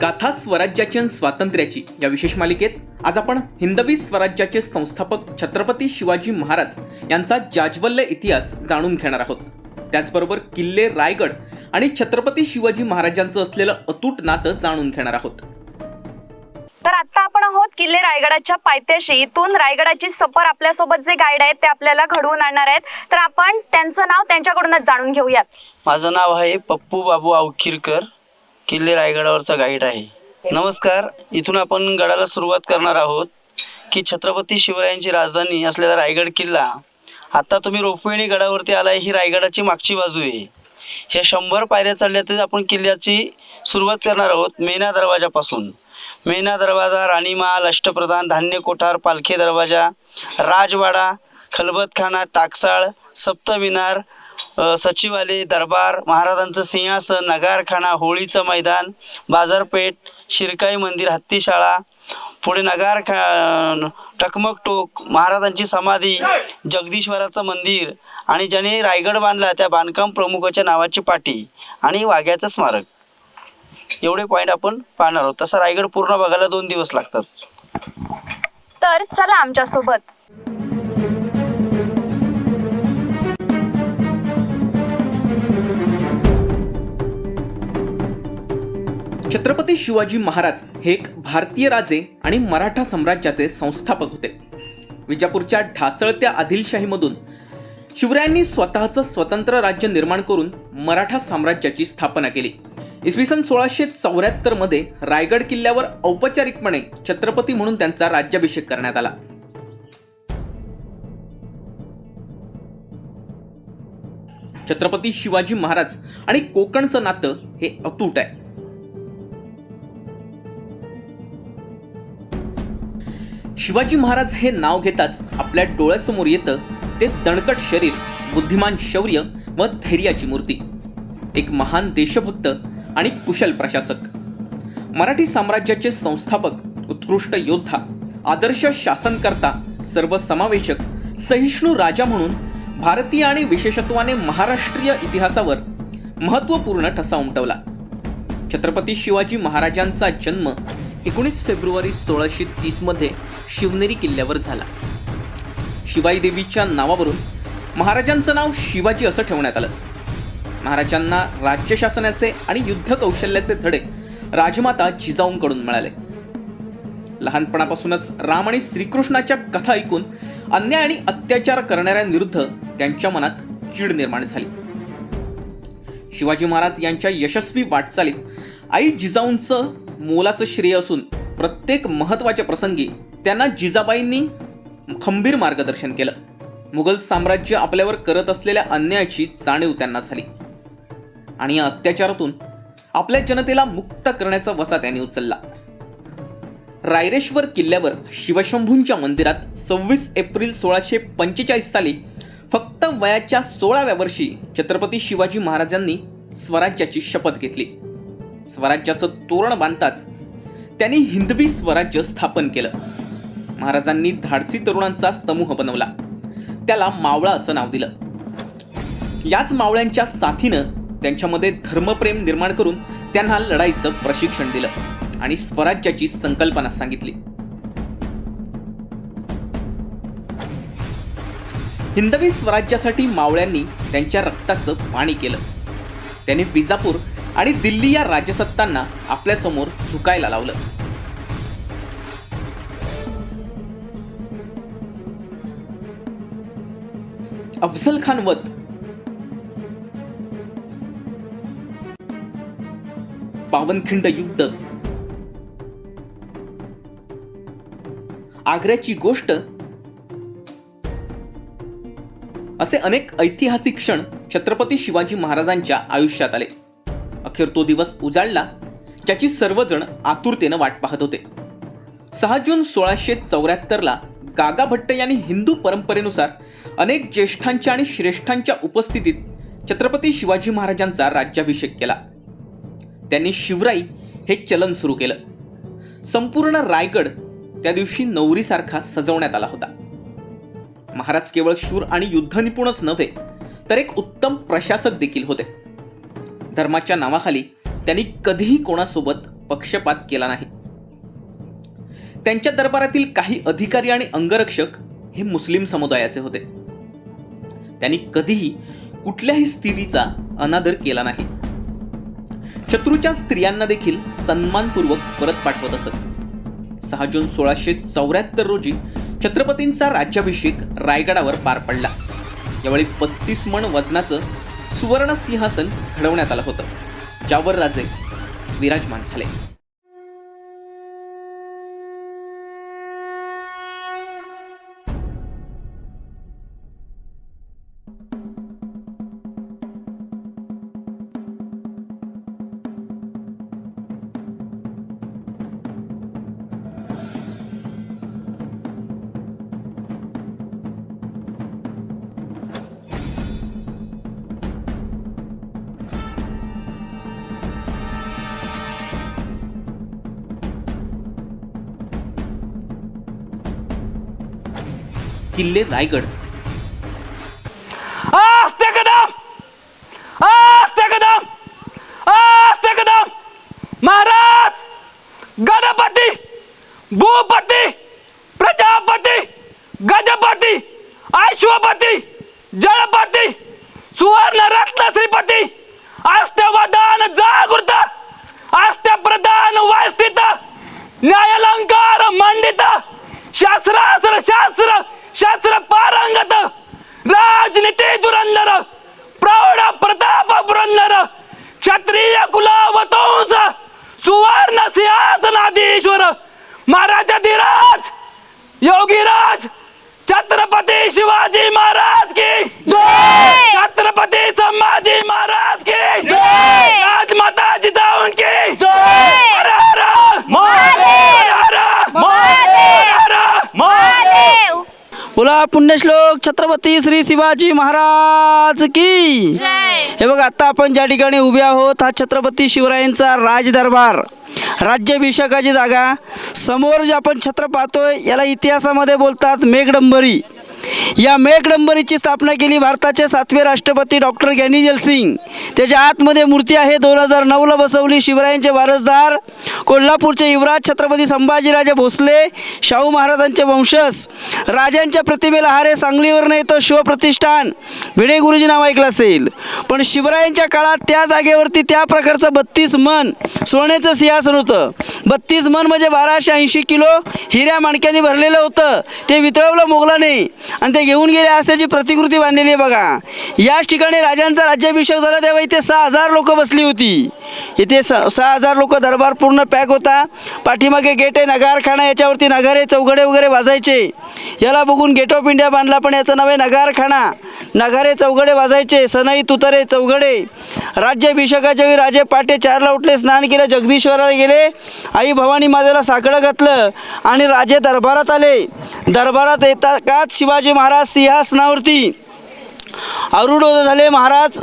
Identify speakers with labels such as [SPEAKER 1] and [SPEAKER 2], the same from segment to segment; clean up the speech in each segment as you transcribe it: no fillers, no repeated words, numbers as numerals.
[SPEAKER 1] गाथा स्वराज्याची आणि स्वातंत्र्याची या विशेष मालिकेत आज आपण हिंदवी स्वराज्याचे संस्थापक छत्रपती शिवाजी महाराज यांचा जाज्वल्य इतिहास जाणून घेणार आहोत। त्याचबरोबर किल्ले रायगड आणि छत्रपती शिवाजी महाराजांचं असलेलं अतूट नातं जाणून घेणार आहोत।
[SPEAKER 2] तर आता आपण आहोत किल्ले रायगडाच्या पायथ्याशी। इथून रायगडाची सफर आपल्यासोबत जे गाईड आहेत ते आपल्याला घडवून आणणार आहेत, तर आपण त्यांचं नाव त्यांच्याकडूनच जाणून घेऊयात।
[SPEAKER 3] माझं नाव आहे पप्पू बाबू अवखिरकर, किल्ले रायगडावरचा गाईड आहे। नमस्कार। इथून आपण गडाला सुरुवात करणार आहोत की छत्रपती शिवरायांची राजधानी असलेला रायगड किल्ला। आता तुम्ही रोपवेने गडावरती आलाय, ही रायगडाची मागची बाजू आहे। ह्या 100 पायऱ्या चढल्यातच आपण किल्ल्याची सुरुवात करणार आहोत मेना दरवाजापासून। मेना दरवाजा, राणीमहाल, अष्टप्रधान, धान्य कोठार, पालखी दरवाजा, राजवाडा, खलबतखाना, टाकसाळ, सप्तमिनार, सचिवालय, दरबार, महाराजांचं सिंहासन, नगारखाना, होळीचं मैदान, बाजारपेठ, शिरकाई मंदिर, हत्तीशाळा, पुढे टकमक टोक, महाराजांची समाधी, जगदीश्वराचं मंदिर आणि ज्याने रायगड बांधला त्या बांधकाम प्रमुखाच्या नावाची पाटी आणि वाघ्याचं स्मारक, एवढे पॉईंट आपण पाहणार आहोत। तसा रायगड पूर्ण बघायला 2 दिवस लागतात।
[SPEAKER 2] तर चला आमच्या सोबत।
[SPEAKER 1] छत्रपती शिवाजी महाराज हे एक भारतीय राजे आणि मराठा साम्राज्याचे संस्थापक होते। विजापूरच्या ढासळत्या आदिलशाहीमधून शिवरायांनी स्वतःचं स्वतंत्र राज्य निर्माण करून मराठा साम्राज्याची स्थापना केली। इसवी सन 1674 मध्ये रायगड किल्ल्यावर औपचारिकपणे छत्रपती म्हणून त्यांचा राज्याभिषेक करण्यात आला। छत्रपती शिवाजी महाराज आणि कोकणचं नातं हे अतूट आहे। शिवाजी महाराज हे नाव घेताच आपल्या डोळ्यासमोर येतं ते दणकट शरीर, बुद्धिमान शौर्य व धैर्याची मूर्ती। एक महान देशभक्त आणि कुशल प्रशासक, मराठी साम्राज्याचे संस्थापक, उत्कृष्ट योद्धा, आदर्श शासनकर्ता, सर्वसमावेशक, सहिष्णू राजा म्हणून भारतीय आणि विशेषत्वाने महाराष्ट्रीय इतिहासावर महत्त्वपूर्ण ठसा उमटवला। छत्रपती शिवाजी महाराजांचा जन्म 19 फेब्रुवारी 1630 मध्ये शिवनेरी किल्ल्यावर झाला। शिवाई देवीच्या नावावरून महाराजांचं नाव शिवाजी असं ठेवण्यात आलं। महाराजांना राज्य शासनाचे आणि युद्ध कौशल्याचे धडे राजमाता जिजाऊंकडून मिळाले। लहानपणापासूनच राम आणि श्रीकृष्णाच्या कथा ऐकून अन्याय आणि अत्याचार करणाऱ्यांविरुद्ध त्यांच्या मनात चीड निर्माण झाली। शिवाजी महाराज यांच्या यशस्वी वाटचालीत आई जिजाऊंचं मोलाचं श्रेय असून प्रत्येक महत्त्वाच्या प्रसंगी त्यांना जिजाबाईंनी खंबीर मार्गदर्शन केलं। मुघल साम्राज्य आपल्यावर करत असलेल्या अन्यायाची जाणीव त्यांना झाली आणि या अत्याचारातून आपल्या जनतेला मुक्त करण्याचा वसा त्यांनी उचलला। रायरेश्वर किल्ल्यावर शिवशंभूंच्या मंदिरात 26 एप्रिल 1645 साली फक्त वयाच्या 16व्या वर्षी छत्रपती शिवाजी महाराजांनी स्वराज्याची शपथ घेतली। स्वराज्याचं तोरण बांधताच त्यांनी हिंदवी स्वराज्य स्थापन केलं। महाराजांनी धाडसी तरुणांचा समूह बनवला, त्याला मावळा असं नाव दिलं। याच मावळ्यांच्या साथीनं त्यांच्यामध्ये धर्मप्रेम निर्माण करून त्यांना लढाईचं प्रशिक्षण दिलं आणि स्वराज्याची संकल्पना सांगितली। हिंदवी स्वराज्यासाठी मावळ्यांनी त्यांच्या रक्ताचं पाणी केलं। त्यांनी विजापूर आणि दिल्ली या राजसत्तांना आपल्यासमोर झुकायला लावलं। अफझल खान वध, पावनखिंड युद्ध, आग्र्याची गोष्ट असे अनेक ऐतिहासिक क्षण छत्रपती शिवाजी महाराजांच्या आयुष्यात आले। अखेर तो दिवस उजाडला ज्याची सर्वजण आतुरतेनं वाट पाहत होते। 6 जून 1674 ला गागा भट्ट यांनी हिंदू परंपरेनुसार अनेक ज्येष्ठांच्या आणि श्रेष्ठांच्या उपस्थितीत छत्रपती शिवाजी महाराजांचा राज्याभिषेक केला। त्यांनी शिवराई हे चलन सुरू केलं। संपूर्ण रायगड त्या दिवशी नवरीसारखा सजवण्यात आला होता। महाराज केवळ शूर आणि युद्धनिपुणच नव्हे तर एक उत्तम प्रशासक देखील होते। धर्माच्या नावाखाली त्यांनी कधीही कोणासोबत पक्षपात केला नाही. त्यांच्या दरबारातील काही अधिकारी आणि अंगरक्षक हे मुस्लिम समुदायाचे होते. त्यांनी कधीही कुठल्याही स्त्रीचा अनादर केला नाही. शत्रूच्या स्त्रियांना देखील सन्मानपूर्वक परत पाठवत असत. 6 जून 1674 रोजी छत्रपतींचा राज्याभिषेक रायगडावर पार पडला. यावेळी 32 मण वजनाचं सुवर्ण सिंहासन घडवण्यात आलं होतं, ज्यावर राजे विराजमान झाले. किल्ले रायगड.
[SPEAKER 3] आस्ते कदम, आस्ते कदम, आस्ते कदम. महाराज, गणपती, भूपती, प्रजापती, गजपती, ऐश्वपती, जळपती, सुवर्ण रत्न श्रीपती, आस्त्यवदान जागृत, आस्त्यप्रदान वास्तित, न्यायालंकार मंडित, शास्त्रास्त्र शास्त्र शास्त्र पारंगत, राजनीती धुरंधर, प्रौढ प्रताप पुरंदर, क्षत्रिय कुलावतंस, सुवर्ण सिंहासनाधीश्वर, महाराजाधिराज योगीराज छत्रपती शिवाजी महाराज की जय, छत्रपती संभाजी महाराज की जय, राजमाता जिजाऊंकी जय, हर हर महादेव, हर हर महादेव. बोला पुण्यश्लोक छत्रपती श्री शिवाजी महाराज की
[SPEAKER 2] जय.
[SPEAKER 3] हे बघा, आता आपण ज्या ठिकाणी उभे आहोत हा छत्रपती शिवरायांचा राजदरबार, राज्याभिषेकाची जागा. समोर जे आपण छत्र पाहतोय याला इतिहासामध्ये बोलतात मेघडंबरी. या मेघडंबरीची स्थापना केली भारताचे 7वे राष्ट्रपती डॉक्टर ज्ञानीजल सिंग. त्याच्या आतमध्ये मूर्ती आहे, 2009ला बसवली. शिवरायांचे वारसदार कोल्हापूरचे युवराज छत्रपती संभाजीराजे भोसले, शाहू महाराजांचे वंशज. राजांच्या प्रतिमेला हारे सांगलीवरून येतो शिवप्रतिष्ठान, भिडे गुरुजी नाव ऐकलं असेल. पण शिवरायांच्या काळात त्या जागेवरती त्या प्रकारचं 32 मन सोन्याचं सिंहासन होतं. 32 मन म्हणजे 1280 किलो हिऱ्या माणक्यांनी भरलेलं होतं. ते वितळवलं मोगलाने आणि ते घेऊन गेले असल्याची प्रतिकृती बांधलेली आहे बघा. याच ठिकाणी राजांचा राज्याभिषेक झाला तेव्हा इथे 6000 लोक बसली होती. इथे 6000 लोक, दरबार पूर्ण पॅक होता. पाठीमागे गेट आहे नगारखाना, याच्यावरती नगारे चौघडे वगैरे वाजायचे. याला बघून गेट ऑफ इंडिया बांधला, पण याचं नाव आहे नगारखाना. नगारे चौघडे वाजायचे, सनई तुतारे चौघडे. राज्याभिषेकाच्या वेळी राजे पाटे 4ला उठले, स्नान केलं, जगदीश्वराला गेले, आई भवानी मातेला साकडं घातलं आणि राजे दरबारात आले. दरबारात येताच शिवाजी महाराज सिंहासनावरती आरूढ झाले. महाराज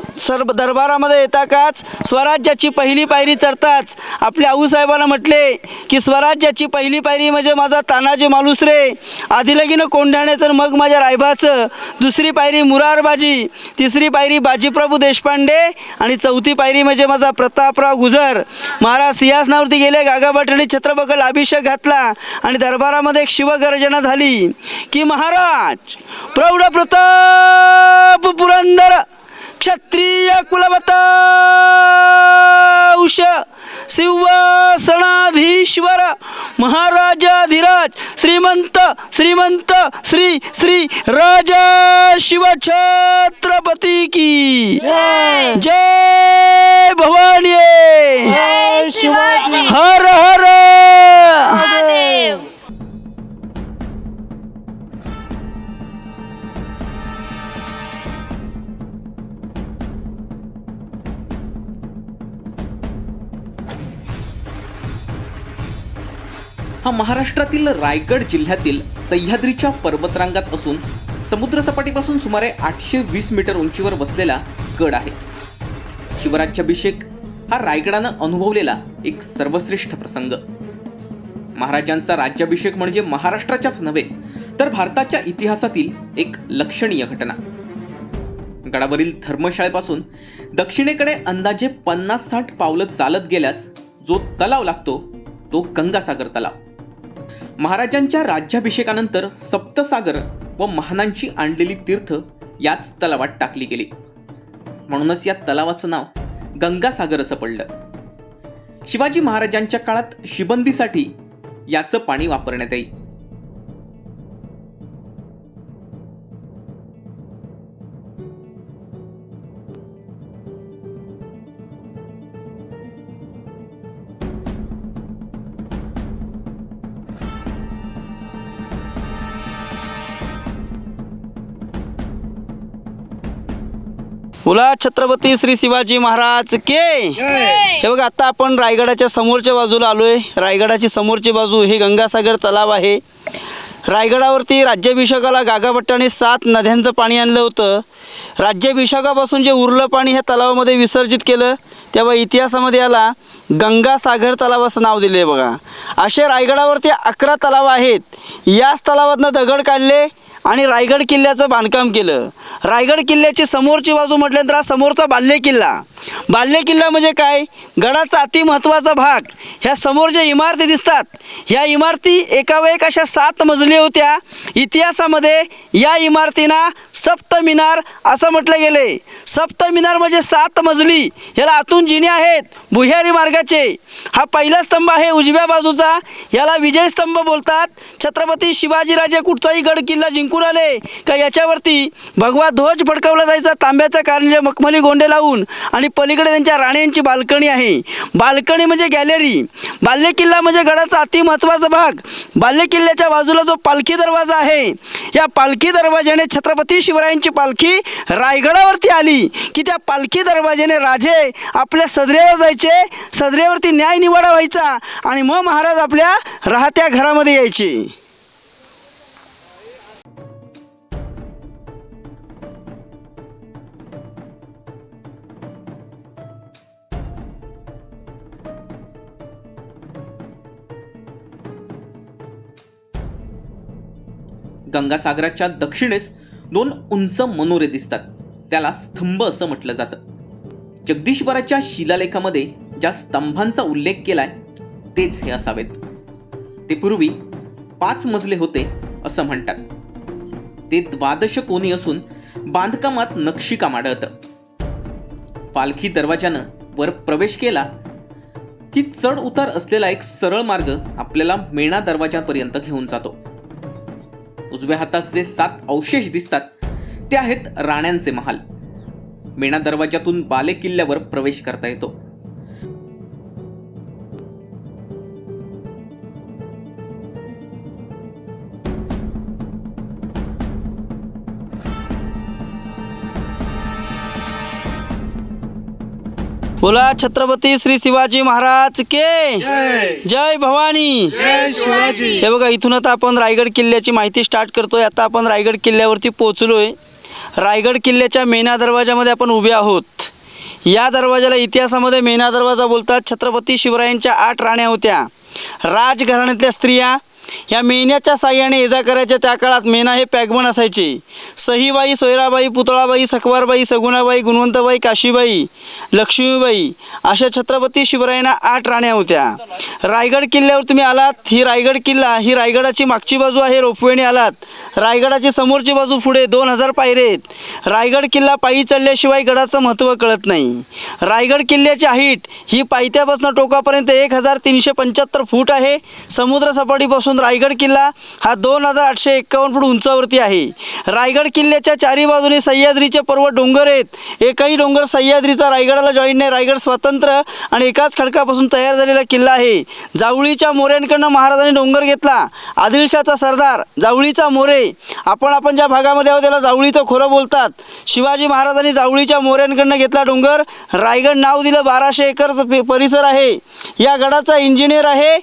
[SPEAKER 3] दरबारामध्ये येताच स्वराज्याची पहिली पायरी चढताच आपल्या आऊसाहेबांना म्हटले की स्वराज्याची पहिली पायरी म्हणजे माझा तानाजी मालुसरे, आधी लगीनं कोंढाण्याचं, मग माझ्या रायबाचं, दुसरी पायरी मुरारबाजी, तिसरी पायरी बाजीप्रभू देशपांडे आणि चौथी पायरी म्हणजे माझा प्रतापराव गुजर. महाराज सिंहासनावरती गेले, गागाभट्टांनी छत्रपकड अभिषेक घातला आणि दरबारामध्ये एक शिवगर्जना झाली की महाराज प्रौढ प्रताप पुरंदर क्षत्रिय कुलवंश सिंहासनाधीश्वर महाराजाधिराज श्रीमंत श्रीमंत श्री श्री राजा शिवछत्रपती की
[SPEAKER 2] जय.
[SPEAKER 3] जय भवानी,
[SPEAKER 2] जय शिवाजी
[SPEAKER 3] हर हर
[SPEAKER 2] महादेव.
[SPEAKER 1] हा महाराष्ट्रातील रायगड जिल्ह्यातील सह्याद्रीच्या पर्वतरांगात असून समुद्रसपाटीपासून सुमारे 820 मीटर उंचीवर बसलेला गड आहे. शिवराज्याभिषेक हा रायगडानं अनुभवलेला एक सर्वश्रेष्ठ प्रसंग. महाराजांचा राज्याभिषेक म्हणजे महाराष्ट्राच्याच नव्हे तर भारताच्या इतिहासातील एक लक्षणीय घटना. गडावरील धर्मशाळेपासून दक्षिणेकडे अंदाजे 50-60 पावलं चालत गेल्यास जो तलाव लागतो तो गंगासागर तलाव। महाराजांच्या राज्याभिषेकानंतर सप्तसागर व महानांची आणलेली तीर्थ याच तलावात टाकली गेली, म्हणूनच या तलावाचं नाव गंगासागर असं पडलं। शिवाजी महाराजांच्या काळात शिबंदीसाठी याचं पाणी वापरण्यात येई।
[SPEAKER 3] बोला छत्रपती श्री शिवाजी महाराज के। हे बघा, आता आपण रायगडाच्या समोरच्या बाजूला आलोय। रायगडाची समोरची बाजू हे गंगासागर तलाव आहे। रायगडावरती राज्याभिषेकाला गागाभट्टाने 7 नद्यांचं पाणी आणलं होतं। राज्याभिषेकापासून जे उरलं पाणी ह्या तलावामध्ये विसर्जित केलं, तेव्हा इतिहासामध्ये याला गंगासागर तलाव असं नाव दिले। बघा, असे रायगडावरती 11 तलाव आहेत। याच तलावातनं दगड काढले आणि रायगड किल्ल्याचं बांधकाम केलं। रायगड किल्ल्याची समोरची बाजू म्हटल्यानंतर हा समोरचा बाल्य किल्ला। बाल्य किल्ला म्हणजे काय? गडाचा अति महत्त्वाचा भाग। ह्या समोर ज्या इमारती दिसतात, ह्या इमारती एकावेळेक अशा 7 मजली होत्या। इतिहासामध्ये या इमारतींना सप्तमिनार असं म्हटलं गेले। सप्तमिनार म्हणजे 7 मजली। याला आतून जिने आहेत भुयारी मार्गाचे। हा पहिला स्तंभ आहे उजव्या बाजूचा, याला विजय स्तंभ बोलतात। छत्रपती शिवाजीराजे कुठचाही गड किल्ला जिंकून आले का याच्यावरती भगवा ध्वज फडकवला जायचा तांब्याचा कारंजा मखमली गोंडे लावून, आणि पलीकडे त्यांच्या राण्यांची बाल्कनी आहे। बाल्कनी म्हणजे गॅलरी। बाल्य किल्ला म्हणजे गडाचा अति महत्त्वाचा भाग। बाल्य किल्ल्याच्या बाजूला जो पालखी दरवाजा आहे, या पालखी दरवाजाने छत्रपती शिवरायांची पालखी रायगडावरती आली की त्या पालखी दरवाजाने राजे आपल्या सदरेवर जायचे, सदरेवरती न्याय निवाडा व्हायचा आणि मग महाराज आपल्या राहत्या घरामध्ये यायचे।
[SPEAKER 1] गंगासागराच्या दक्षिणेस 2 उंच मनोरे दिसतात, त्याला स्तंभ असं म्हटलं जातं। जगदीश्वराच्या शिलालेखामध्ये ज्या स्तंभांचा उल्लेख केलाय तेच हे असावेत। ते पूर्वी 5 मजले होते असं म्हणतात। ते 12 कोनी असून बांधकामात नक्षीकाम आढळतं। पालखी दरवाजानं वर प्रवेश केला की चढ उतार असलेला एक सरळ मार्ग आपल्याला मेणा दरवाजापर्यंत घेऊन जातो। उजव्या हातात जे 7 अवशेष दिसतात ते आहेत राण्यांचे महाल। मेणा दरवाजातून बाले किल्ल्यावर प्रवेश करता येतो।
[SPEAKER 3] बोला छत्रपती श्री शिवाजी महाराज के जय भवानी जय शिवाजी। हे बघा, इथून आता आपण रायगड किल्ल्याची माहिती स्टार्ट करतोय। आता आपण रायगड किल्ल्यावरती पोहोचलोय। रायगड किल्ल्याच्या मेणा दरवाजामध्ये आपण उभे आहोत। या दरवाजाला इतिहासामध्ये मेणा दरवाजा बोलतात। छत्रपती शिवरायांच्या 8 राण्या होत्या। राजघराण्यातल्या स्त्रिया या मेण्याच्या साह्याने ये जा करायच्या। त्या काळात मेणा हे पॅगमन असायचे। सहीबाई, सोयराबाई, पुतळाबाई, सकवारबाई, सगुणाबाई, गुणवंतबाई, काशीबाई, लक्ष्मीबाई अशा छत्रपती शिवरायांना 8 राण्या होत्या। रायगड किल्ल्यावर तुम्ही आलात, ही रायगड किल्ला ही रायगडाची मागची बाजू आहे। रोपवेने आलात, रायगडाची समोरची बाजू पुढे 2000 पायऱ्या आहेत। रायगड किल्ला पायी चढल्याशिवाय गडाचं महत्त्व कळत नाही। रायगड किल्ल्याची हाईट ही पायथ्यापासून टोकापर्यंत 1375 फूट आहे। समुद्र सपाटीपासून रायगड किल्ला हा 2851 फूट उंचावरती आहे। रायगड किल्ल्याच्या 4 बाजूने सह्याद्रीचे पर्वत डोंगर आहेत। एकही डोंगर सह्याद्रीचा रायगडाला जॉईन नाही। रायगड स्वतंत्र आणि एकाच खडकापासून तयार झालेला किल्ला आहे। जावळीच्या मोऱ्यांकडनं महाराजांनी डोंगर घेतला। आदिलशाचा सरदार जावळीचा मोरे, आपण ज्या भागामध्ये आहोत त्याला जावळीचं खोरं बोलतात। शिवाजी महाराजांनी जावळीच्या मोऱ्यांकडनं घेतला डोंगर। रायगड नाव दिलं। 1200 एकर परिसर आहे। या गडाचा इंजिनियर आहे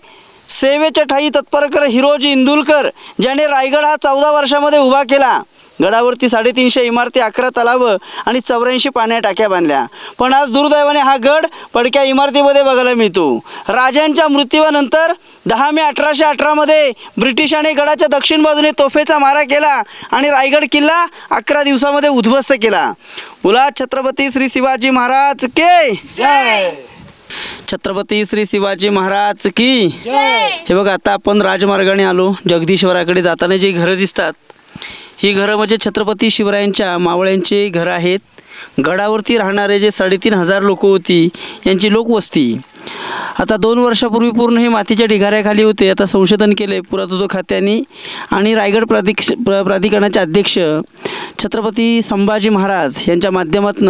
[SPEAKER 3] सेवेच्या ठाई तत्परकर हिरोजी इंदुलकर, ज्याने रायगड हा 14 वर्षामध्ये उभा केला। गडावरती 350 इमारती, 11 तलावं आणि 84 पाण्या टाक्या बांधल्या। पण आज दुर्दैवाने हा गड पडक्या इमारतीमध्ये बघायला मिळतो। राजांच्या मृत्यूनंतर 10 मे 1818 मध्ये ब्रिटिशांनी गडाच्या दक्षिण बाजूने तोफेचा मारा केला आणि रायगड किल्ला 11 दिवसामध्ये उद्ध्वस्त केला। बोला छत्रपती श्री शिवाजी महाराज के जय। छत्रपती श्री शिवाजी महाराज की हे बघा, आता आपण राजमार्गाने आलो. जगदीश्वराकडे जाताना जी घरं दिसतात, ही घरं म्हणजे छत्रपती शिवरायांच्या मावळ्यांची घरं आहेत. गडावरती राहणारे जे 3,500 लोक होती, यांची लोकवस्ती. आता 2 वर्षापूर्वी पूर्ण हे मातीच्या ढिगाऱ्याखाली होते. आता संशोधन केले पुरातत्व खात्याने आणि रायगड प्राधिकरणाचे अध्यक्ष छत्रपती संभाजी महाराज यांच्या माध्यमातून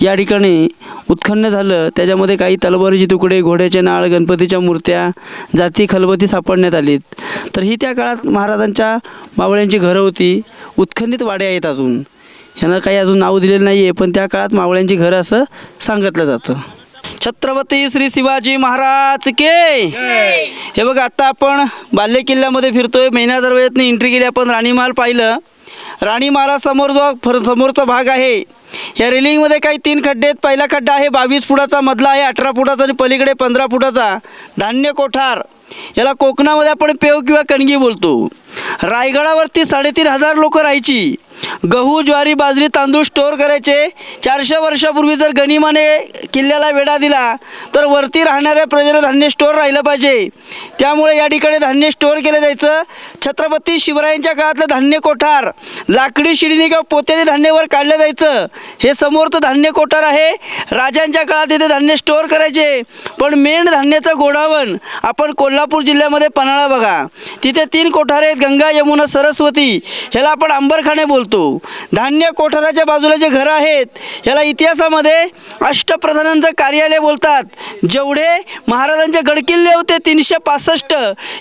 [SPEAKER 3] या ठिकाणी उत्खनन झालं. त्याच्यामध्ये काही तलवारीचे तुकडे, घोड्याचे नाळ, गणपतीच्या मूर्त्या, जाती खलबती सापडण्यात आलीत. तर ही त्या काळात महाराजांच्या मावळ्यांची घरं होती. उत्खनित वाड्या आहेत अजून, यांना काही अजून नाव दिलेलं नाही आहे, पण त्या काळात मावळ्यांची घरं असं सांगितलं जातं. छत्रपती श्री शिवाजी महाराज के हे बघा, आता आपण बाल्य किल्ल्यामध्ये फिरतोय. महिना दरवाज्यातनं एंट्री केली आपण. राणीमहाल पाहिलं. राणीमहालासमोर जो समोरचा भाग आहे, या रेलिंगमध्ये काही 3 खड्डे आहेत. पहिला खड्डा आहे 22 फुटाचा, मधला आहे 18 फुटाचा आणि पलीकडे 15 फुटाचा. धान्य कोठार, याला कोकणामध्ये आपण पेव किंवा कणगी बोलतो. रायगडावरती 3,500 लोक राहायची. गहू, ज्वारी, बाजरी, तांदूळ स्टोअर करायचे. 400 वर्षापूर्वी जर गनिमाने किल्ल्याला वेढा दिला तर वरती राहणाऱ्या प्रजेला धान्य स्टोअर राहिलं पाहिजे. त्यामुळे या ठिकाणी धान्य स्टोअर केलं जायचं. छत्रपती शिवरायांच्या काळातलं धान्य कोठार लाकडी शिडीने किंवा पोत्याने धान्यवर काढलं जायचं. हे समोरचं धान्य कोठार आहे. राजांच्या काळात इथे धान्य स्टोअर करायचे. पण मेन धान्याचं गोडावण आपण कोल्हापूर जिल्ह्यामध्ये पन्हाळा बघा, तिथे 3 कोठार आहेत, गंगा, यमुना, सरस्वती. ह्याला आपण अंबरखाने बोलतो. धान्य कोठाराच्या बाजूला जे घरं आहेत, याला इतिहासामध्ये अष्टप्रधानांचं कार्यालय बोलतात. जेवढे महाराजांचे गडकिल्ले होते 365,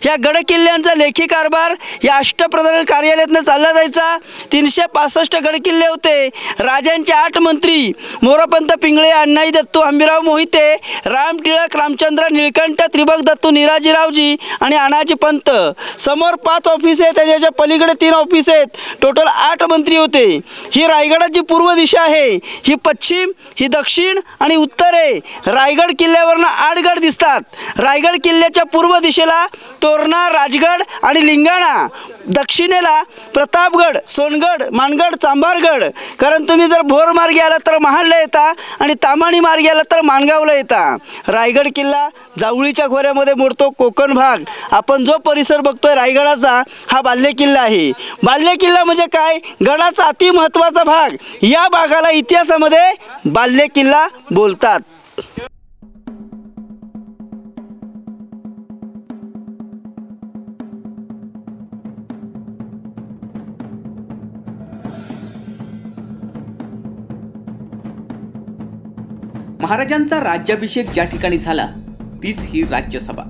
[SPEAKER 3] या गडकिल्ल्यांचा लेखी कारभार या अष्टप्रधान कार्यालयातनं चालला जायचा. 365 गडकिल्ले होते. राजांचे 8 मंत्री मोरपंत पिंगळे, अण्णाई दत्तू, हंबीराव मोहिते, राम टिळक, रामचंद्र, निळकंठ, त्रिभग दत्तू, निराजीरावजी आणि अनाजी पंत. समोर 5 ऑफिस आहेत, त्याच्या पलीकडे 3 ऑफिस आहेत. टोटल 8 मंत्री होते. ही रायगडाची पूर्व दिशा आहे, ही पश्चिम, ही दक्षिण आणि उत्तर आहे. रायगड किल्ल्यावरनं 8 गड दिसतात. रायगड किल्ल्याच्या पूर्व दिशेला तोरणा, राजगड आणि लिंगाणा. दक्षिणेला प्रतापगड, सोनगड, मानगड, चांभारगड. कारण तुम्ही जर भोर मार्गे आलात तर महाडला येता आणि तामाणी मार्गे आलात तर माणगावला येता. रायगड किल्ला जावळीच्या खोऱ्यामध्ये मोडतो. कोकण भाग आपण जो परिसर बघतोय रायगडाचा, हा बाल्य किल्ला आहे. बाल्य किल्ला म्हणजे काय? गडाचा अति महत्त्वाचा भाग. या भागाला इतिहासामध्ये बाल्य किल्ला बोलतात.
[SPEAKER 1] महाराजांचा राज्याभिषेक ज्या ठिकाणी झाला तीच ही राज्यसभा.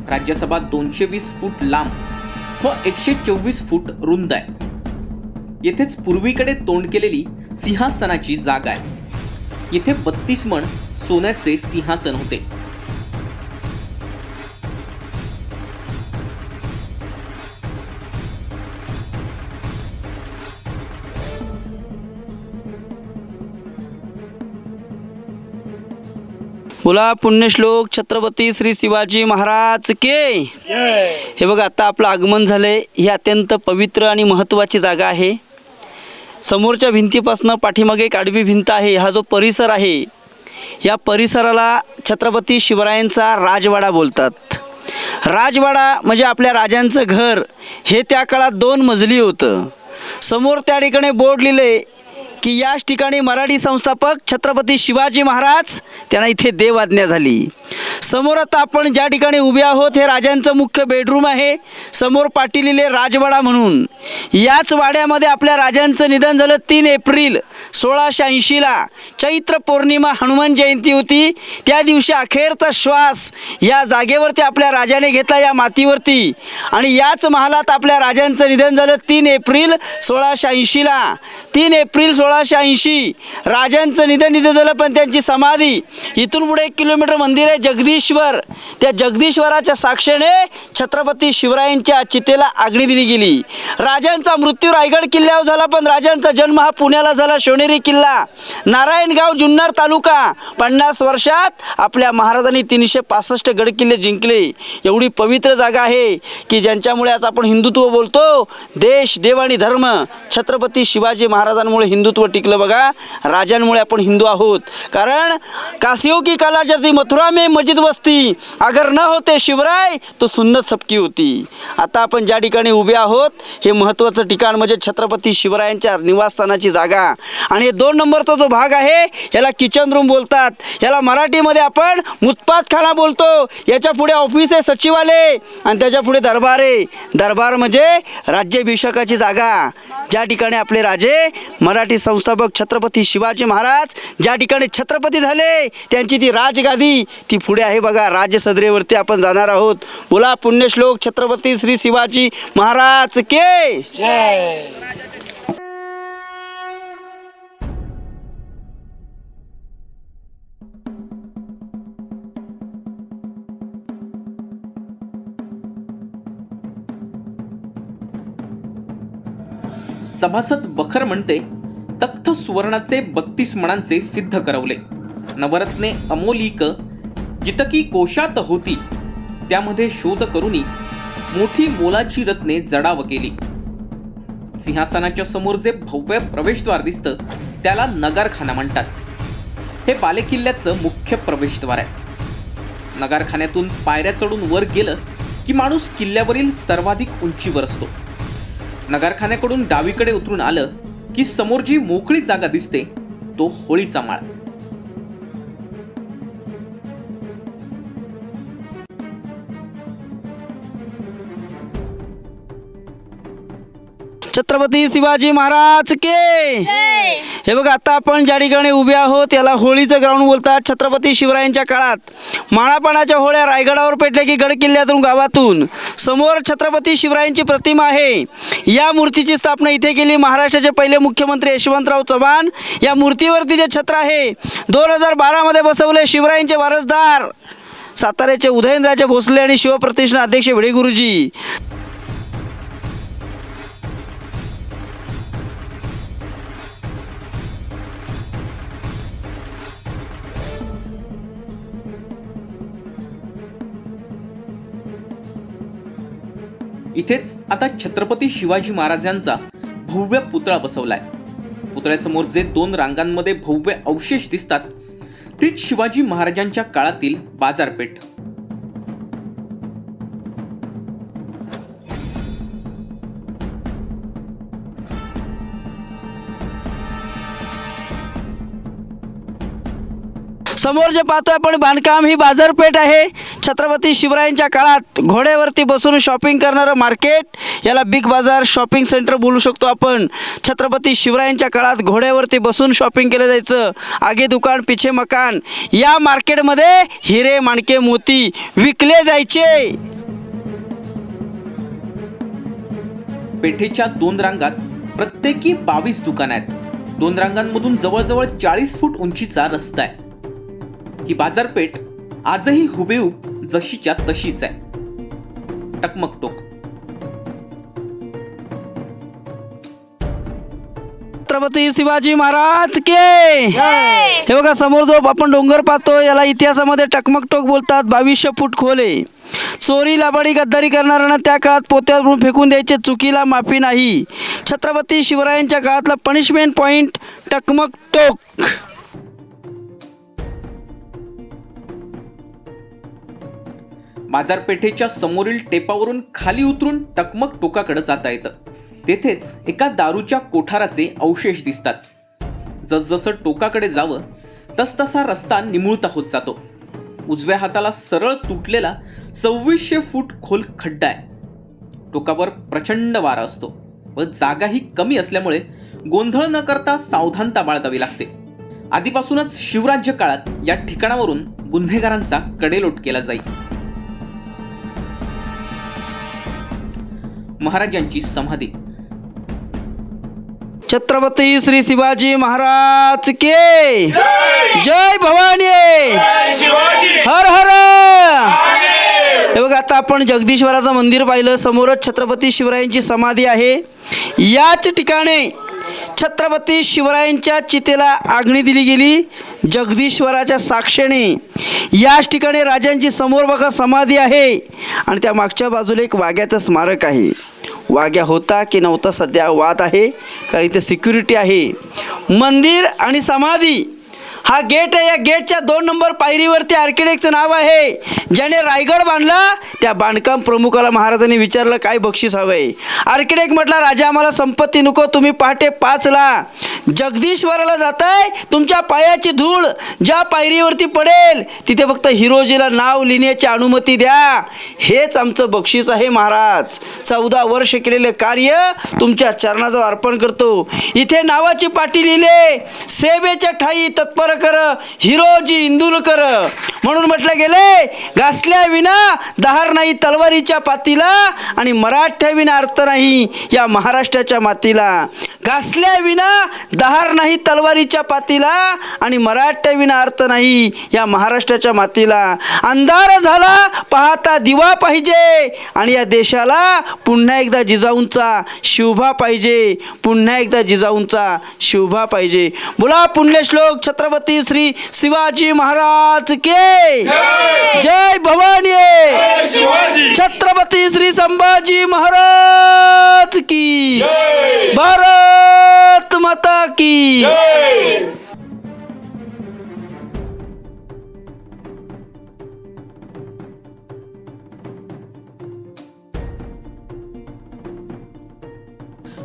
[SPEAKER 1] राज्यसभा 220 फूट लांब व 124 फूट रुंद आहे. येथेच पूर्वीकडे तोंड केलेली सिंहासनाची जागा आहे. येथे 32 मण सोन्याचे सिंहासन होते.
[SPEAKER 3] बोला पुण्यश्लोक छत्रपती श्री शिवाजी महाराज के. हे बघा, आता आपलं आगमन झालंय. ही अत्यंत पवित्र आणि महत्त्वाची जागा आहे. समोरच्या भिंतीपासून पाठीमागे एक आडवी भिंत आहे. हा जो परिसर आहे, या परिसराला छत्रपती शिवरायांचा राजवाडा बोलतात. राजवाडा म्हणजे आपल्या राजांचं घर. हे त्या काळात 2 मजली होतं. समोर त्या ठिकाणी बोर्ड लिहिले की याच ठिकाणी मराठी संस्थापक छत्रपती शिवाजी महाराज, त्यांना इथे देवआज्ञा झाली. समोर आता आपण ज्या ठिकाणी उभे आहोत, हे राजांचं मुख्य बेडरूम आहे. समोर पाटी लिहिले राजवाडा म्हणून. याच वाड्यामध्ये आपल्या राजांचं निधन झालं 3 एप्रिल 1680ला. चैत्र पौर्णिमा हनुमान जयंती होती. त्या दिवशी अखेरचा श्वास या जागेवरती आपल्या राजाने घेतला, या मातीवरती. आणि याच महालात आपल्या राजांचं निधन झालं 3 एप्रिल 1680ला. 3 एप्रिल 1680 राजांचं निधन झालं. पण त्यांची समाधी इथून पुढे 1 किलोमीटर मंदिर आहे. जगदीश जगदीश्वर, त्या जगदीश्वराच्या साक्षीने छत्रपती शिवरायांच्या चितेला आगणी दिली गेली. राजांचा मृत्यू रायगड किल्ल्यावर झाला, पण राजांचा जन्म हा पुण्याला झाला. शिवनेरी किल्ला, नारायणगाव, जुन्नर तालुका, 50 वर्षात आपल्या महाराजांनी 365 गड किल्ले जिंकले. एवढी पवित्र जागा आहे की ज्यांच्यामुळे आज आपण हिंदुत्व बोलतो. देश, देव आणि धर्म, छत्रपती शिवाजी महाराजांमुळे हिंदुत्व टिकलं बघा. राजांमुळे आपण हिंदू आहोत. कारण कासियों की कला जती मथुरा में मस्जिद वस्ती, अगर न होते शिवराय तो सुन्नत सबकी होती. आता आपण ज्या ठिकाणी उभे आहोत हे महत्त्वाचं ठिकाण म्हणजे छत्रपती शिवरायांच्या निवासस्थानाची जागा. आणि हे 2 नंबरचा जो भाग आहे याला किचन रूम बोलतात. याला मराठीमध्ये आपण मुत्पातखाना बोलतो. याच्या पुढे ऑफिस आहे, सचिवालय, आणि त्याच्या पुढे दरबार आहे. दरबार म्हणजे राज्याभिषेकाची जागा, ज्या ठिकाणी आपले राजे, मराठी संस्थापक छत्रपती शिवाजी महाराज ज्या ठिकाणी छत्रपती झाले त्यांची ती राजगादी ती पुढे आहे बघा. राजसदरेवरती आपण जाणार आहोत. बोला पुण्यश्लोक छत्रपती श्री शिवाजी महाराज के जय.
[SPEAKER 1] सभासद बखर म्हणते, तख्त सुवर्णाचे 32 मणांचे सिद्ध करवले. नवरत्ने अमोलिक जितकी कोशात होती, त्यामध्ये शोध करुनी मोठी मोलाची रत्ने जडाव केली. सिंहासनाच्या समोर जे भव्य प्रवेशद्वार दिसतं त्याला नगारखाना म्हणतात. हे बालेकिल्ल्याचं मुख्य प्रवेशद्वार आहे. नगारखान्यातून पायऱ्या चढून वर गेलं की माणूस किल्ल्यावरील सर्वाधिक उंचीवर असतो. नगारखान्याकडून डावीकडे उतरून आलं की समोर जी मोकळी जागा दिसते तो होळीचा माळ.
[SPEAKER 3] छत्रपती शिवाजी महाराज के. हे बघा, आता आपण ज्या ठिकाणी उभे आहोत याला होळीचं ग्राउंड बोलतात. छत्रपती शिवरायांच्या काळात माळापानाच्या होळ्या रायगडावर पेटल्या की गड किल्ल्यातून, गावातून. समोर छत्रपती शिवरायांची प्रतिमा आहे. या मूर्तीची स्थापना इथे केली महाराष्ट्राचे पहिले मुख्यमंत्री यशवंतराव चव्हाण. या मूर्तीवरती जे छत्र आहे 2012 मध्ये बसवले शिवरायांचे वारसदार साताऱ्याचे उदयनराजे भोसले आणि शिवप्रतिष्ठान अध्यक्ष भिडे गुरुजी.
[SPEAKER 1] इथेच आता छत्रपती शिवाजी महाराजांचा भव्य पुतळा बसवलाय. पुतळ्यासमोर जे 2 रांगांमध्ये भव्य अवशेष दिसतात तीच शिवाजी महाराजांच्या काळातील बाजारपेठ.
[SPEAKER 3] समोर जे पाहतोय आपण बांधकाम ही बाजारपेठ आहे. छत्रपती शिवरायांच्या काळात घोड्यावरती बसून शॉपिंग करणारं मार्केट, याला बिग बाजार शॉपिंग सेंटर बोलू शकतो आपण. छत्रपती शिवरायांच्या काळात घोड्यावरती बसून शॉपिंग केलं जायचं. आगे दुकान पिछे मकान. या मार्केटमध्ये हिरे, माणके, मोती विकले जायचे.
[SPEAKER 1] पेठेच्या 2 रांगात प्रत्येकी 22 दुकानं आहेत. 2 रांगांमधून जवळजवळ 40 फूट उंचीचा रस्ता आहे. ही बाजारपेठ आजही हुबेहूब जशीच्या तशीच आहे. टकमकटोक.
[SPEAKER 3] छत्रपती शिवाजी महाराज के. हे बघा, समोर जो आपण डोंगर पाहतो याला इतिहासामध्ये टकमकटोक बोलतात. 2200 फूट खोल आहे. चोरी, लबाडी, गद्दारी करणाऱ्यांना त्या काळात पोत्यात फेकून द्यायचे, चुकीला माफी नाही. छत्रपती शिवरायांच्या काळातला पनिशमेंट पॉइंट टकमकटोक.
[SPEAKER 1] बाजारपेठेच्या समोरील टेपावरून खाली उतरून टकमकटोकाकडे जाता येतं. तेथेच एका दारूच्या कोठाराचे अवशेष दिसतात. जसजसं टोकाकडे जावं तसतसा रस्ता निमुळता होत जातो. उजव्या हाताला सरळ तुटलेला 2600 फूट खोल खड्डा आहे. टोकावर प्रचंड वारा असतो व जागाही कमी असल्यामुळे गोंधळ न करता सावधानता बाळगावी लागते. आधीपासूनच शिवराज्य काळात या ठिकाणावरून गुन्हेगारांचा कडेलोट केला जाई. महाराजांची समाधी.
[SPEAKER 3] छत्रपती श्री शिवाजी महाराज के जय. भवानी हर हर आपण जगदीश्वराचं मंदिर पाहिलं. समोरच छत्रपती शिवरायांची समाधी आहे. याच ठिकाणी छत्रपती शिवरायांच्या चितेला आगणी दिली गेली जगदीश्वराच्या साक्षीने. याच ठिकाणी राजांची समोर बघा समाधी आहे आणि त्या मागच्या बाजूला एक वाघ्याचं स्मारक आहे. वाघ्या होता की नव्हता सध्या वाद आहे, कारण इथे सिक्युरिटी आहे. मंदिर आणि समाधी हा गेट आहे. या गेटच्या 2 नंबर पायरीवरती आर्किटेक्टचं नाव आहे. ज्याने रायगड बांधला त्या बांधकाम प्रमुखाला महाराजांनी विचारलं काय बक्षीस हवंय. आर्किटेक्ट म्हटला राजा आम्हाला संपत्ती नको, तुम्ही पहाटे 5ला जगदीश्वराला जाताय, तुमच्या पायाची धूळ ज्या पायरीवरती पडेल तिथे फक्त हिरोजीला नाव लिहिण्याची अनुमती द्या, हेच आमचं बक्षीस आहे महाराज. 14 वर्ष केलेले कार्य तुमच्या चरणाजवळ अर्पण करतो. इथे नावाची पाटी लिहिले सेवेच्या ठाई तत्पर कर हिरोजी इंदुलकर. म्हणून म्हटलं गेले घासल्या विना दहार नाही तलवारीच्या पातीला आणि मराठ्या विना अर्थ नाही या महाराष्ट्राच्या मातीला. घासल्या विना दहार नाही तलवारीच्या पातीला आणि मराठ्या विना अर्थ नाही या महाराष्ट्राच्या मातीला. अंधार झाला पाहता दिवा पाहिजे आणि या देशाला पुन्हा एकदा जिजाऊंचा शिवभा पाहिजे. पुन्हा एकदा जिजाऊंचा शिवभा पाहिजे. बोला पुण्यश्लोक छत्रपती श्री शिवाजी महाराज के जय भवानी. छत्रपती श्री संभाजी महाराज की भारत माता की.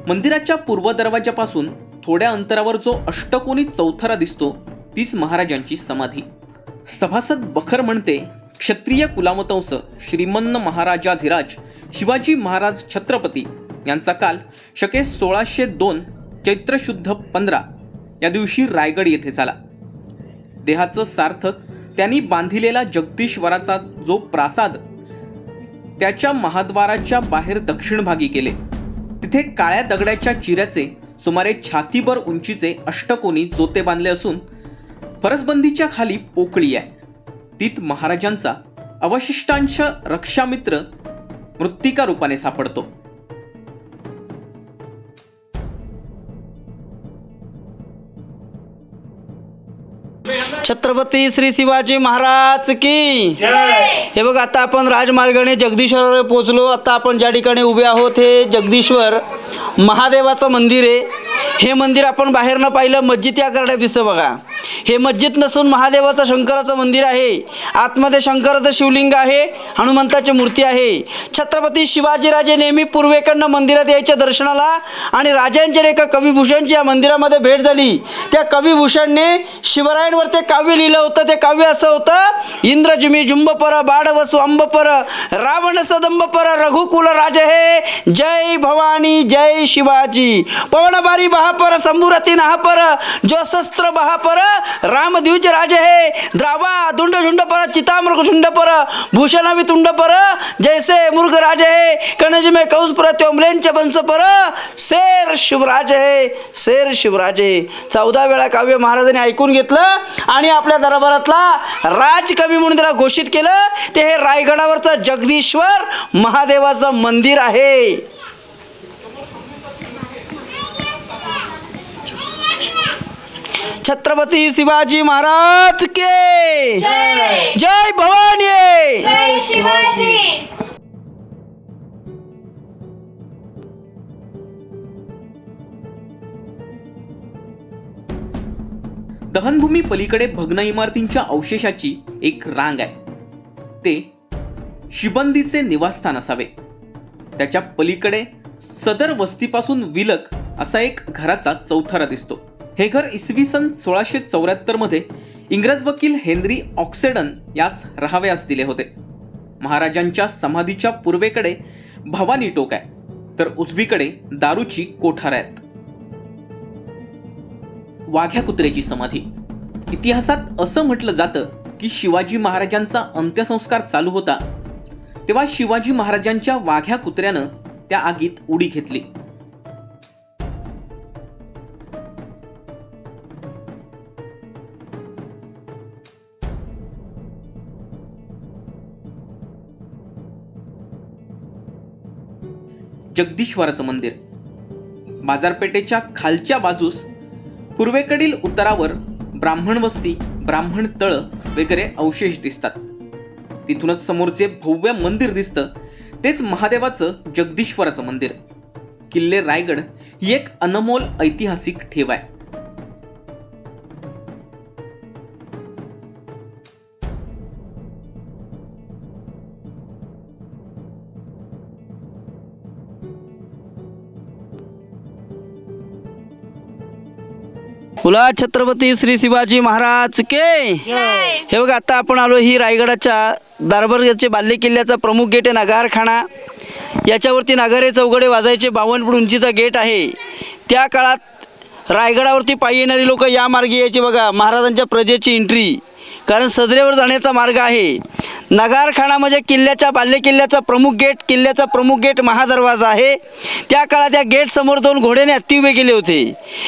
[SPEAKER 1] मंदिराच्या पूर्व दरवाजापासून थोड्या अंतरावर जो अष्टकोनी चौथरा दिसतो तीच महाराजांची समाधी. सभासद बखर म्हणते क्षत्रिय कुलामतंस श्रीमन्न महाराजाधिराज शिवाजी महाराज छत्रपती यांचा काल शके 1602 चैत्र शुद्ध 15 या दिवशी रायगड येथे झाला. देहाचं सार्थक त्यांनी बांधिलेला जगदीश्वराचा जो प्रासाद त्याच्या महाद्वाराच्या बाहेर दक्षिण भागी केले. तिथे काळ्या दगडाच्या चिऱ्याचे सुमारे छातीभर उंचीचे अष्टकोनी जोते बांधले असून फरसबंदीच्या खाली पोकळी आहे. तीत महाराजांचा अवशिष्टांश रक्षामित्र मृत्तिका रूपाने सापडतो.
[SPEAKER 3] छत्रपती श्री शिवाजी महाराज की. हे बघ आता आपण राजमार्गाने जगदीश्वरावर पोहोचलो. आता आपण ज्या ठिकाणी उभे आहोत हे जगदीश्वर महादेवाचं मंदिर आहे. हे मंदिर आपण बाहेरनं पाहिलं मस्जिद या करण्यात दिसतं बघा. हे मस्जिद नसून महादेवाचं शंकराचं मंदिर आहे. आतमध्ये शंकराचं शिवलिंग आहे, हनुमंताची मूर्ती आहे. छत्रपती शिवाजीराजे नेहमी पूर्वेकडनं मंदिरात यायच्या दर्शनाला आणि राजांच्या एका कविभूषणची या मंदिरामध्ये भेट झाली. त्या कविभूषणने शिवरायांवर ते काव्य लिहिलं होतं. ते काव्य असं होतं इंद्रजिमी जुंबपर बाडवसु अंबपर रावण सदंबपर रघुकुल राज हे जय भवानी जय शिवाजी. पवनबारी बहापर संभुरती नाहपर जो शस्त्र बहापर रामद्विज राजे हे द्रावा दुंड झुंड पर चितामृग झुंड पर भूषणावि तुंड पर जैसे मुर्ग राजे हे कणज में कौस पर त्योमलेंच बंस पर शेर शिवराज हे शेर शिवराजे. 14 वेळा काव्य महाराजांनी ऐकून घेतलं आणि आपल्या दरबारातला राजकवी म्हणून त्याला घोषित केलं. ते हे रायगडावरचं जगदीश्वर महादेवाचं मंदिर आहे. छत्रपती शिवाजी महाराज के जय भवानी जय शिवाजी.
[SPEAKER 1] दहनभूमी पलीकडे भग्न इमारतींच्या अवशेषाची एक रांग आहे. ते शिबंदीचे निवासस्थान असावे. त्याच्या पलीकडे सदर वस्तीपासून विलक असा एक घराचा चौथरा दिसतो. हे घर इसवी सन 1674 मध्ये इंग्रज वकील हेनरी ऑक्सेडन यास राहावयास दिले होते. महाराजांच्या समाधीच्या पूर्वेकडे भवानी टोक आहे, तर उजवीकडे दारूची कोठार आहेत. वाघ्या कुत्र्याची समाधी. इतिहासात असं म्हटलं जातं की शिवाजी महाराजांचा अंत्यसंस्कार चालू होता तेव्हा शिवाजी महाराजांच्या वाघ्या कुत्र्यानं त्या आगीत उडी घेतली. जगदीश्वराचं मंदिर. बाजारपेठेच्या खालच्या बाजूस पूर्वेकडील उतारावर ब्राह्मण वस्ती, ब्राह्मण तळ वगैरे अवशेष दिसतात. तिथूनच समोरचे भव्य मंदिर दिसतं, तेच महादेवाचं जगदीश्वराचं मंदिर. किल्ले रायगड ही एक अनमोल ऐतिहासिक ठेव आहे.
[SPEAKER 3] बोला छत्रपती श्री शिवाजी महाराज के. हे बघा, आता आपण आलो ही रायगडाच्या दरबारचे बाल्य किल्ल्याचा प्रमुख गेट आहे नगारखाना. याच्यावरती नगारे चौघडे वाजायचे 52 फूट उंचीचा गेट आहे. त्या काळात रायगडावरती पायी येणारी लोक या मार्गे यायचे बघा, महाराजांच्या प्रजेची एंट्री, कारण सदरेवर जाण्याचा मार्ग आहे. नगारखाना म्हणजे किल्ल्याच्या बाल्य किल्ल्याचा प्रमुख गेट, किल्ल्याचा प्रमुख गेट महादरवाजा आहे. त्या काळात या गेट समोर 2 घोड्याने हत्ती उभे केले होते.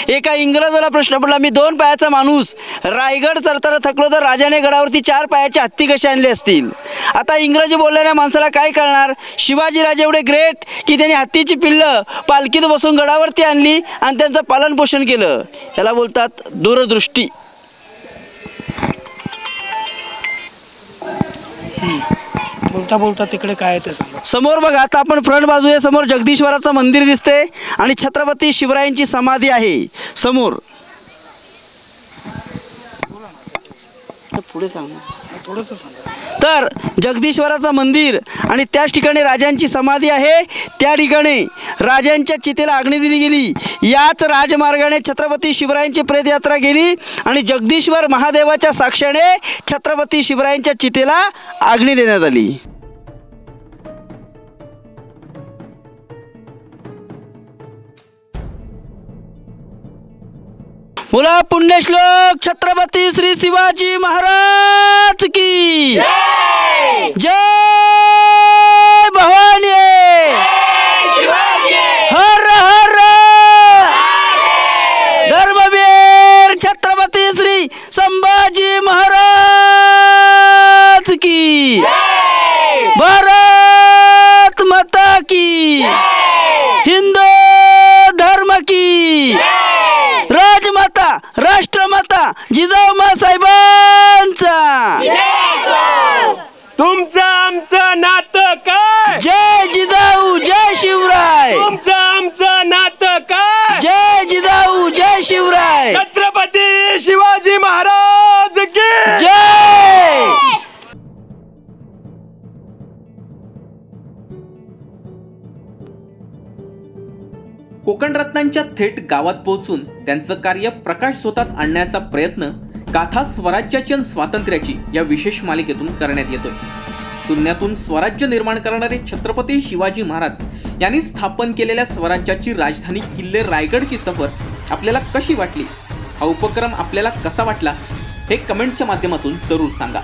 [SPEAKER 3] एका इंग्रजाला प्रश्न पडला, मी 2 पायाचा माणूस रायगड चढताना थकलो तर राजाने गडावरती 4 पायाचे हत्ती कसे आणले असतील. आता इंग्रजी बोलणाऱ्या माणसाला काय कळणार. शिवाजीराजे एवढे ग्रेट की त्यांनी हत्तीची पिल्लं पालखीत बसून गडावरती आणली आणि त्यांचं पालनपोषण केलं. याला बोलतात दूरदृष्टी.
[SPEAKER 4] बोलता बोलता तिकडे काय आहे ते सांगा.
[SPEAKER 3] समोर बघा, आता आपण फ्रंट बाजू आहे, समोर जगदीश्वराचं मंदिर दिसते आणि छत्रपती शिवरायांची समाधी आहे समोर. पुढे सांग.
[SPEAKER 4] थोडंसं सांगा.
[SPEAKER 3] तर जगदीश्वराचं मंदिर आणि त्याच ठिकाणी राजांची समाधी आहे. त्या ठिकाणी राजांच्या चितेला अग्नी दिली गेली. याच राजमार्गाने छत्रपती शिवरायांची प्रेतयात्रा गेली आणि जगदीश्वर महादेवाच्या साक्षीने छत्रपती शिवरायांच्या चितेला अग्नी देण्यात आली. बोला पुण्यश्लोक छत्रपती श्री शिवाजी महाराज की जय भवानी. हर हर धर्मवीर छत्रपती श्री संभाजी महाराज की. भारत माता की. हिंदू धर्म की. राजमाता राष्ट्रमाता जिजाऊ साहेबांचा.
[SPEAKER 4] तुमचं आमचं नातं काय.
[SPEAKER 3] जय जिजाऊ जय शिवराय.
[SPEAKER 4] तुमचं आमचं नातं काय.
[SPEAKER 3] जय जिजाऊ जय शिवराय.
[SPEAKER 4] छत्रपती शिवाजी महाराज की
[SPEAKER 3] जय.
[SPEAKER 1] कोकण रत्नांच्या थेट गावात पोहोचून त्यांचं कार्य प्रकाशझोतात आणण्याचा प्रयत्न गाथा स्वराज्याची आणि स्वातंत्र्याची या विशेष मालिकेतून करण्यात येतोय. शून्यातून स्वराज्य निर्माण करणारे छत्रपती शिवाजी महाराज यांनी स्थापन केलेल्या स्वराज्याची राजधानी किल्ले रायगडची सफर आपल्याला कशी वाटली, हा उपक्रम आपल्याला कसा वाटला हे कमेंटच्या माध्यमातून जरूर सांगा.